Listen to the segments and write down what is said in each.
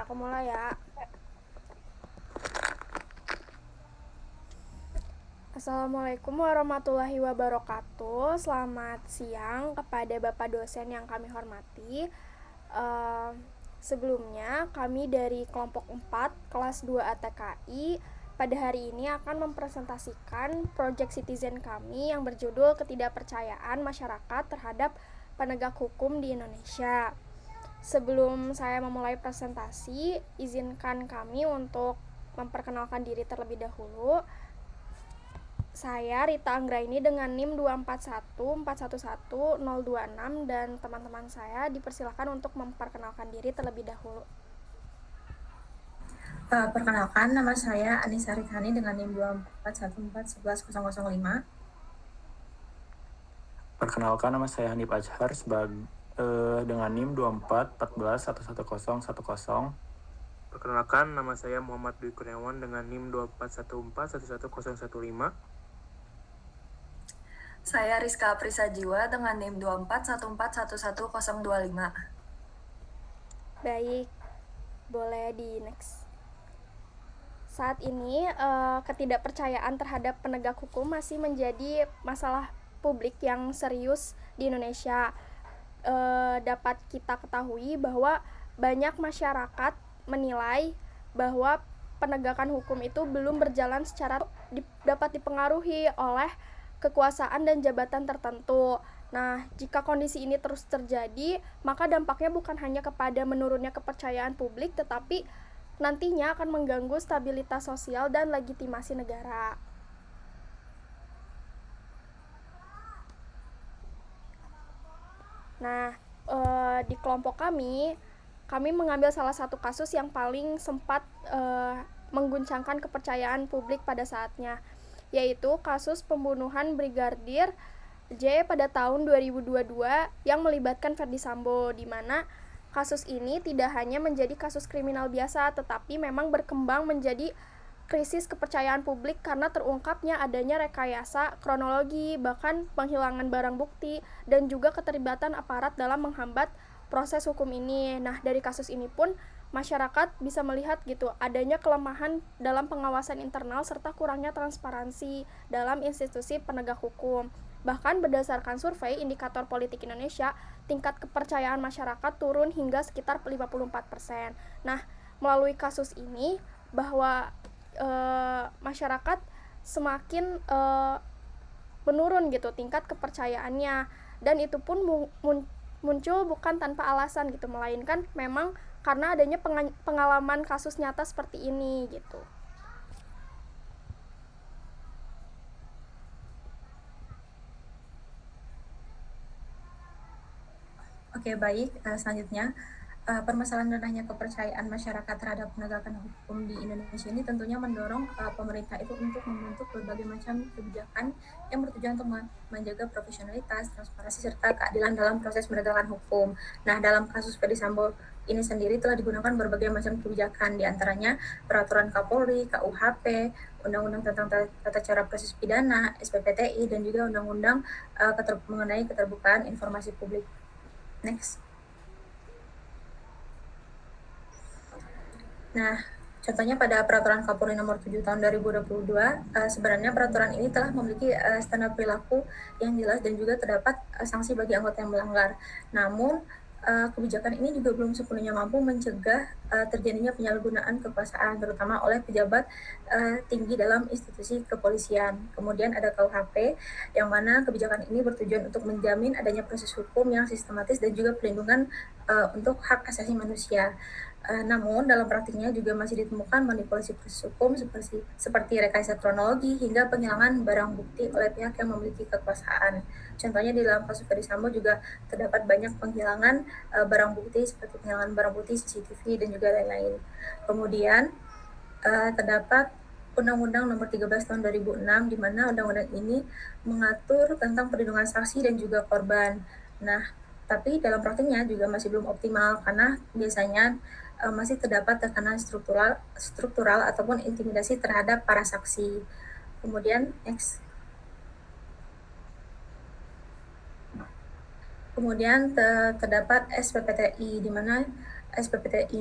Aku mulai ya. Assalamualaikum warahmatullahi wabarakatuh. Selamat siang kepada Bapak dosen yang kami hormati. Eh, Sebelumnya, kami dari kelompok 4 kelas 2 ATKI pada hari ini akan mempresentasikan project citizen kami yang berjudul Ketidakpercayaan Masyarakat Terhadap Penegak Hukum di Indonesia. Sebelum saya memulai presentasi, izinkan kami untuk memperkenalkan diri terlebih dahulu. Saya Rita Anggraini dengan NIM 241411026 dan teman-teman saya dipersilakan untuk memperkenalkan diri terlebih dahulu. Perkenalkan, nama saya Anissa Rithani dengan NIM 24141111005. Perkenalkan, nama saya Hanif Azhar dengan NIM 2414111010. Perkenalkan, nama saya Muhammad Dwi Kurniawan dengan NIM 2414111015. Saya Rizka Aprisa Jiwa dengan NIM 2414111025. Baik, boleh di next. Saat ini ketidakpercayaan terhadap penegak hukum masih menjadi masalah publik yang serius di Indonesia. Dapat kita ketahui bahwa banyak masyarakat menilai bahwa penegakan hukum itu belum berjalan secara dapat dipengaruhi oleh kekuasaan dan jabatan tertentu. Nah, jika kondisi ini terus terjadi, maka dampaknya bukan hanya kepada menurunnya kepercayaan publik, tetapi nantinya akan mengganggu stabilitas sosial dan legitimasi negara. Nah, di kelompok kami mengambil salah satu kasus yang paling sempat mengguncangkan kepercayaan publik pada saatnya, yaitu kasus pembunuhan Brigadir J pada tahun 2022 yang melibatkan Ferdy Sambo, di mana kasus ini tidak hanya menjadi kasus kriminal biasa, tetapi memang berkembang menjadi krisis kepercayaan publik karena terungkapnya adanya rekayasa kronologi, bahkan penghilangan barang bukti, dan juga keterlibatan aparat dalam menghambat proses hukum ini. Nah, dari kasus ini pun masyarakat bisa melihat gitu adanya kelemahan dalam pengawasan internal serta kurangnya transparansi dalam institusi penegak hukum. Bahkan berdasarkan survei Indikator Politik Indonesia, tingkat kepercayaan masyarakat turun hingga sekitar 54%. Nah, melalui kasus ini bahwa masyarakat semakin menurun gitu tingkat kepercayaannya, dan itu pun muncul bukan tanpa alasan gitu, melainkan memang karena adanya pengalaman kasus nyata seperti ini gitu. Oke, baik. Selanjutnya, permasalahan rendahnya kepercayaan masyarakat terhadap penegakan hukum di Indonesia ini tentunya mendorong pemerintah itu untuk membentuk berbagai macam kebijakan yang bertujuan untuk menjaga profesionalitas, transparansi, serta keadilan dalam proses penegakan hukum. Nah, dalam kasus Ferdy Sambo ini sendiri telah digunakan berbagai macam kebijakan, diantaranya Peraturan Kapolri, KUHP, Undang-Undang tentang Tata Cara Proses Pidana, SPPTI, dan juga Undang-Undang mengenai keterbukaan informasi publik. Next. Nah, contohnya pada Peraturan Kapolri Nomor 7 Tahun 2022, sebenarnya peraturan ini telah memiliki standar perilaku yang jelas dan juga terdapat sanksi bagi anggota yang melanggar. Namun, kebijakan ini juga belum sepenuhnya mampu mencegah terjadinya penyalahgunaan kekuasaan, terutama oleh pejabat tinggi dalam institusi kepolisian. Kemudian ada KUHP, yang mana kebijakan ini bertujuan untuk menjamin adanya proses hukum yang sistematis dan juga perlindungan untuk hak asasi manusia. Namun dalam praktiknya juga masih ditemukan manipulasi proses hukum seperti rekayasa kronologi hingga penghilangan barang bukti oleh pihak yang memiliki kekuasaan. Contohnya di dalam kasus Ferdy Sambo juga terdapat banyak penghilangan barang bukti seperti penghilangan barang bukti CCTV dan juga lain-lain. Kemudian terdapat Undang-Undang Nomor 13 Tahun 2006, di mana undang-undang ini mengatur tentang perlindungan saksi dan juga korban. Nah, tapi dalam praktiknya juga masih belum optimal karena biasanya masih terdapat tekanan struktural ataupun intimidasi terhadap para saksi. Kemudian next. Kemudian terdapat SPPTI, di mana SPPTT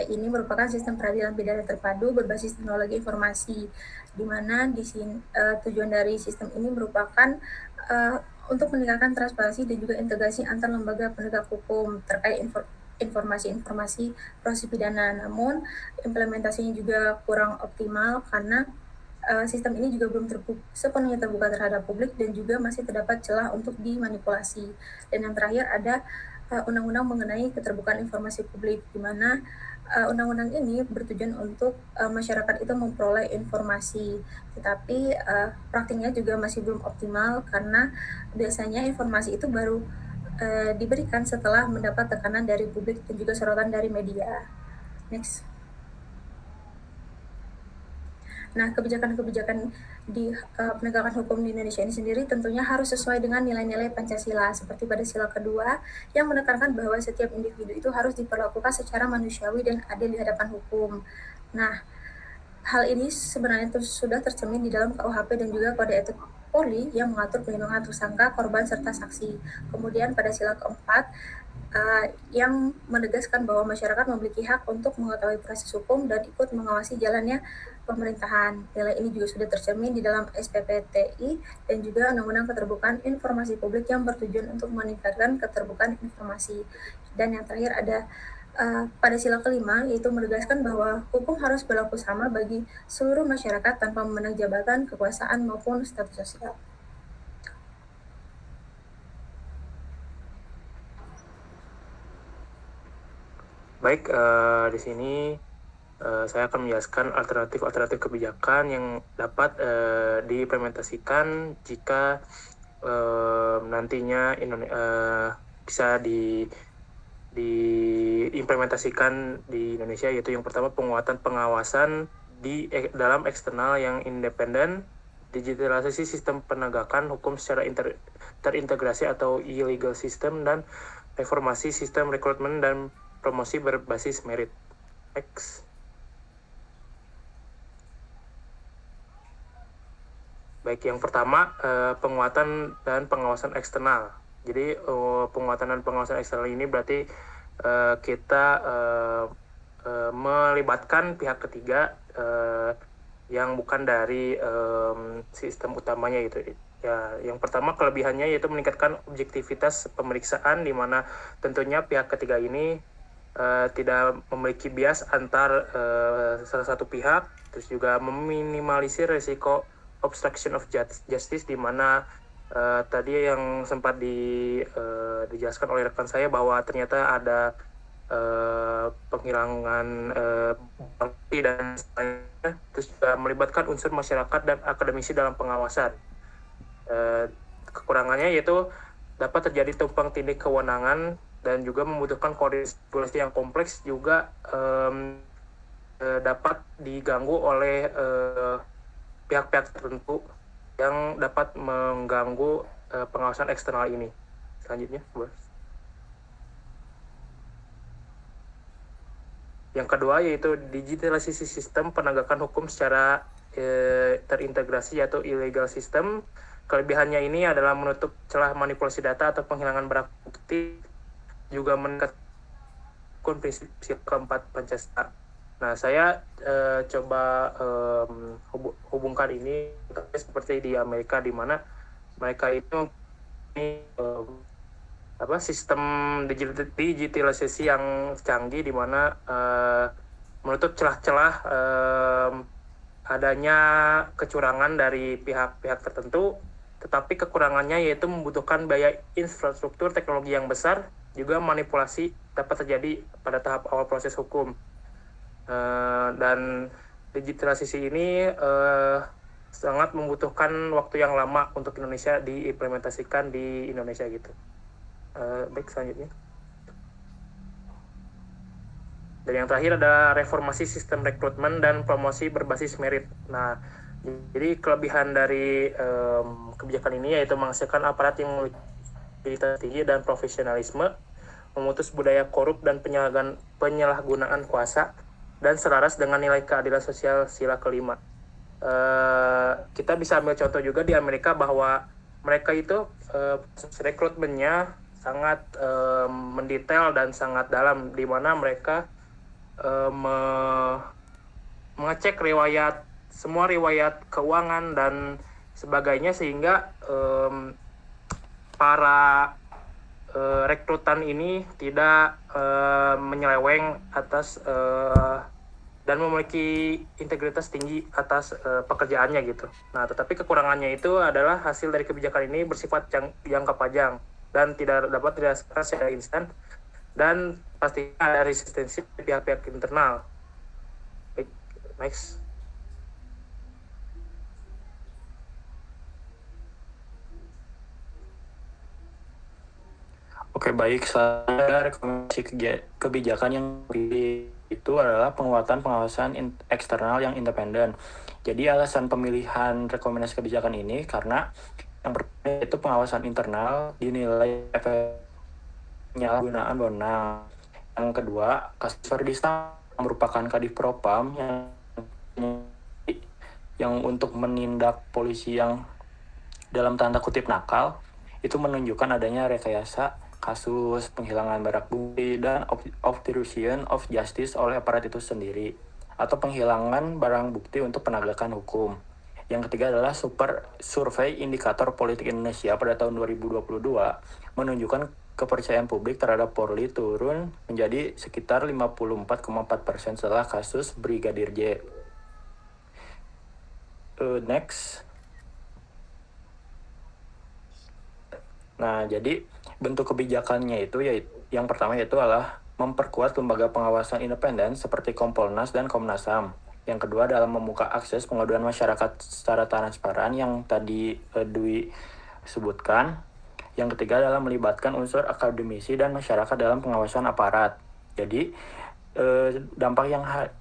ini merupakan sistem peradilan pidana terpadu berbasis teknologi informasi, di mana tujuan dari sistem ini merupakan untuk meningkatkan transparansi dan juga integrasi antar lembaga penegak hukum terkait informasi-informasi proses pidana. Namun implementasinya juga kurang optimal karena sistem ini juga belum sepenuhnya terbuka terhadap publik dan juga masih terdapat celah untuk dimanipulasi. Dan yang terakhir ada undang-undang mengenai keterbukaan informasi publik, di mana undang-undang ini bertujuan untuk masyarakat itu memperoleh informasi, tetapi praktiknya juga masih belum optimal karena biasanya informasi itu baru diberikan setelah mendapat tekanan dari publik dan juga sorotan dari media. Next. Nah, kebijakan-kebijakan di penegakan hukum di Indonesia ini sendiri tentunya harus sesuai dengan nilai-nilai Pancasila, seperti pada sila kedua yang menekankan bahwa setiap individu itu harus diperlakukan secara manusiawi dan adil di hadapan hukum. Nah, hal ini sebenarnya sudah tercermin di dalam KUHP dan juga Kode Etik Polri yang mengatur perlindungan tersangka, korban, serta saksi. Kemudian pada sila keempat, yang menegaskan bahwa masyarakat memiliki hak untuk mengetahui proses hukum dan ikut mengawasi jalannya pemerintahan. Nilai ini juga sudah tercermin di dalam SPPTI dan juga Undang-Undang Keterbukaan Informasi Publik yang bertujuan untuk meningkatkan keterbukaan informasi. Dan yang terakhir ada pada sila kelima, yaitu menegaskan bahwa hukum harus berlaku sama bagi seluruh masyarakat tanpa memandang jabatan, kekuasaan, maupun status sosial. Baik, di sini saya akan menjelaskan alternatif kebijakan yang dapat diimplementasikan jika nantinya bisa diimplementasikan di Indonesia, yaitu yang pertama penguatan pengawasan dalam eksternal yang independen, digitalisasi sistem penegakan hukum secara terintegrasi atau e-legal system, dan reformasi sistem rekrutmen dan promosi berbasis merit. X. Baik, yang pertama penguatan dan pengawasan eksternal. Jadi penguatan dan pengawasan eksternal ini berarti kita melibatkan pihak ketiga yang bukan dari sistem utamanya gitu. Ya, yang pertama kelebihannya yaitu meningkatkan objektivitas pemeriksaan, di mana tentunya pihak ketiga ini tidak memiliki bias antar salah satu pihak, terus juga meminimalisir risiko obstruction of justice, di mana tadi yang sempat dijelaskan oleh rekan saya bahwa ternyata ada penghilangan bukti dan sebagainya, terus juga melibatkan unsur masyarakat dan akademisi dalam pengawasan. Kekurangannya yaitu dapat terjadi tumpang tindih kewenangan dan juga membutuhkan koordinasi yang kompleks, juga dapat diganggu oleh pihak-pihak tertentu yang dapat mengganggu pengawasan eksternal ini. Selanjutnya, yang kedua yaitu digitalisasi sistem penegakan hukum secara terintegrasi atau illegal system. Kelebihannya ini adalah menutup celah manipulasi data atau penghilangan barang bukti, juga menegakkan prinsip keempat Pancasila. Nah, saya coba hubungkan ini seperti di Amerika, di mana mereka itu sistem digitalisasi yang canggih, di mana menutup celah-celah adanya kecurangan dari pihak-pihak tertentu, tetapi kekurangannya yaitu membutuhkan biaya infrastruktur teknologi yang besar, juga manipulasi dapat terjadi pada tahap awal proses hukum. Dan digitalisasi ini sangat membutuhkan waktu yang lama untuk Indonesia diimplementasikan di Indonesia gitu. Baik, selanjutnya. Dan yang terakhir ada reformasi sistem rekrutmen dan promosi berbasis merit. Nah, jadi kelebihan dari kebijakan ini yaitu menghasilkan aparat yang memiliki integritas tinggi dan profesionalisme, memutus budaya korup dan penyalahgunaan kuasa, dan selaras dengan nilai keadilan sosial sila kelima. Kita bisa ambil contoh juga di Amerika bahwa mereka itu rekrutmennya sangat mendetail dan sangat dalam, di mana mereka mengecek semua riwayat keuangan dan sebagainya, sehingga para rekrutan ini tidak menyeleweng atas dan memiliki integritas tinggi atas pekerjaannya gitu. Nah, tetapi kekurangannya itu adalah hasil dari kebijakan ini bersifat jangka panjang dan tidak dapat dirasakan secara instan, dan pastinya ada resistensi dari pihak-pihak internal. Baik, next. Oke, baik. Selanjutnya rekomendasi kebijakan yang dipilih itu adalah penguatan pengawasan eksternal yang independen. Jadi alasan pemilihan rekomendasi kebijakan ini karena yang pertama itu pengawasan internal dinilai penyalahgunaan wewenang. Yang kedua, kasus Verdi Sambo merupakan Kadif Propam yang untuk menindak polisi yang dalam tanda kutip nakal, itu menunjukkan adanya rekayasa kasus, penghilangan barang bukti, dan obstruction of justice oleh aparat itu sendiri, atau penghilangan barang bukti untuk penegakan hukum. Yang ketiga adalah survei indikator politik Indonesia pada tahun 2022 menunjukkan kepercayaan publik terhadap Polri turun menjadi sekitar 54,4% setelah kasus Brigadir J. Next. Nah, jadi bentuk kebijakannya itu yang pertama yaitu adalah memperkuat lembaga pengawasan independen seperti Kompolnas dan Komnas HAM. Yang kedua adalah membuka akses pengaduan masyarakat secara transparan yang tadi Dwi sebutkan. Yang ketiga adalah melibatkan unsur akademisi dan masyarakat dalam pengawasan aparat. Jadi dampak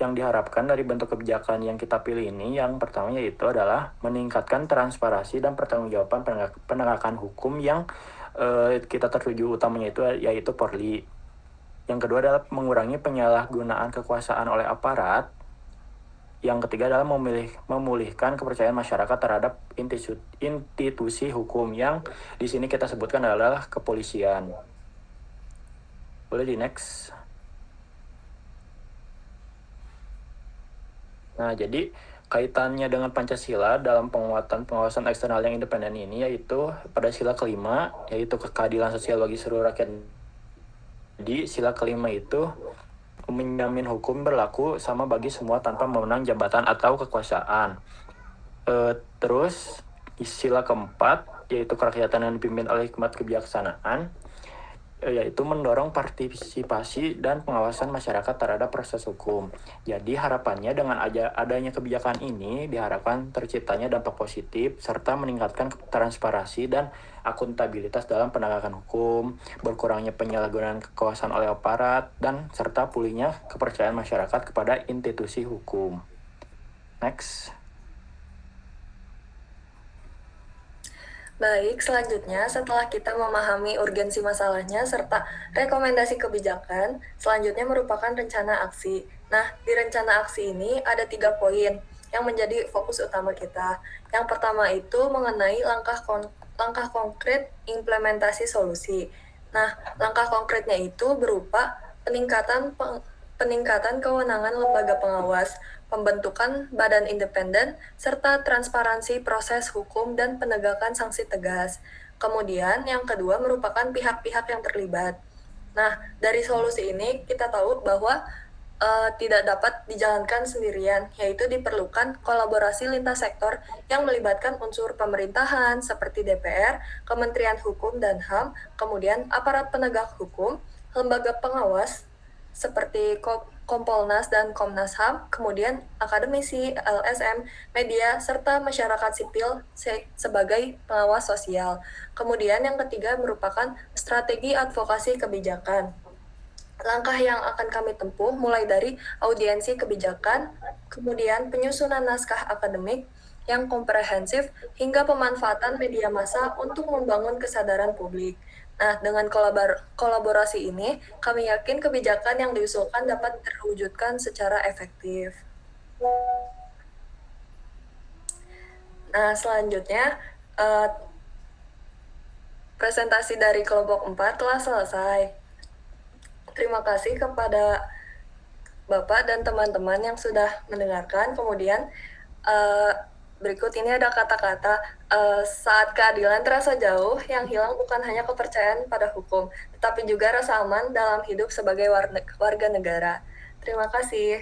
yang diharapkan dari bentuk kebijakan yang kita pilih ini, yang pertama yaitu adalah meningkatkan transparansi dan pertanggungjawaban penegakan hukum yang kita tertuju utamanya itu yaitu Polri. Yang kedua adalah mengurangi penyalahgunaan kekuasaan oleh aparat. Yang ketiga adalah memulihkan kepercayaan masyarakat terhadap institusi hukum, yang di sini kita sebutkan adalah kepolisian. Boleh di next. Nah, jadi kaitannya dengan Pancasila dalam penguatan pengawasan eksternal yang independen ini yaitu pada sila kelima, yaitu keadilan sosial bagi seluruh rakyat. Jadi sila kelima itu menjamin hukum berlaku sama bagi semua tanpa memenang jabatan atau kekuasaan. Terus sila keempat yaitu kerakyatan yang dipimpin oleh hikmat kebijaksanaan, yaitu mendorong partisipasi dan pengawasan masyarakat terhadap proses hukum. Jadi harapannya dengan adanya kebijakan ini diharapkan terciptanya dampak positif serta meningkatkan transparansi dan akuntabilitas dalam penegakan hukum, berkurangnya penyalahgunaan kekuasaan oleh aparat, dan serta pulihnya kepercayaan masyarakat kepada institusi hukum. Next. Baik, selanjutnya setelah kita memahami urgensi masalahnya serta rekomendasi kebijakan, selanjutnya merupakan rencana aksi. Nah, di rencana aksi ini ada 3 poin yang menjadi fokus utama kita. Yang pertama itu mengenai langkah konkret implementasi solusi. Nah, langkah konkretnya itu berupa peningkatan kewenangan lembaga pengawas, pembentukan badan independen, serta transparansi proses hukum dan penegakan sanksi tegas. Kemudian yang kedua merupakan pihak-pihak yang terlibat. Nah, dari solusi ini kita tahu bahwa tidak dapat dijalankan sendirian, yaitu diperlukan kolaborasi lintas sektor yang melibatkan unsur pemerintahan seperti DPR, Kementerian Hukum dan HAM, kemudian aparat penegak hukum, lembaga pengawas seperti Kompolnas dan Komnas HAM, kemudian akademisi, LSM, media, serta masyarakat sipil sebagai pengawas sosial. Kemudian yang ketiga merupakan strategi advokasi kebijakan. Langkah yang akan kami tempuh mulai dari audiensi kebijakan, kemudian penyusunan naskah akademik yang komprehensif, hingga pemanfaatan media massa untuk membangun kesadaran publik. Nah, dengan kolaborasi ini, kami yakin kebijakan yang diusulkan dapat terwujudkan secara efektif. Nah, selanjutnya, Presentasi dari kelompok 4 telah selesai. Terima kasih kepada Bapak dan teman-teman yang sudah mendengarkan. Kemudian berikut ini ada kata-kata, saat keadilan terasa jauh, yang hilang bukan hanya kepercayaan pada hukum, tetapi juga rasa aman dalam hidup sebagai warga negara. Terima kasih.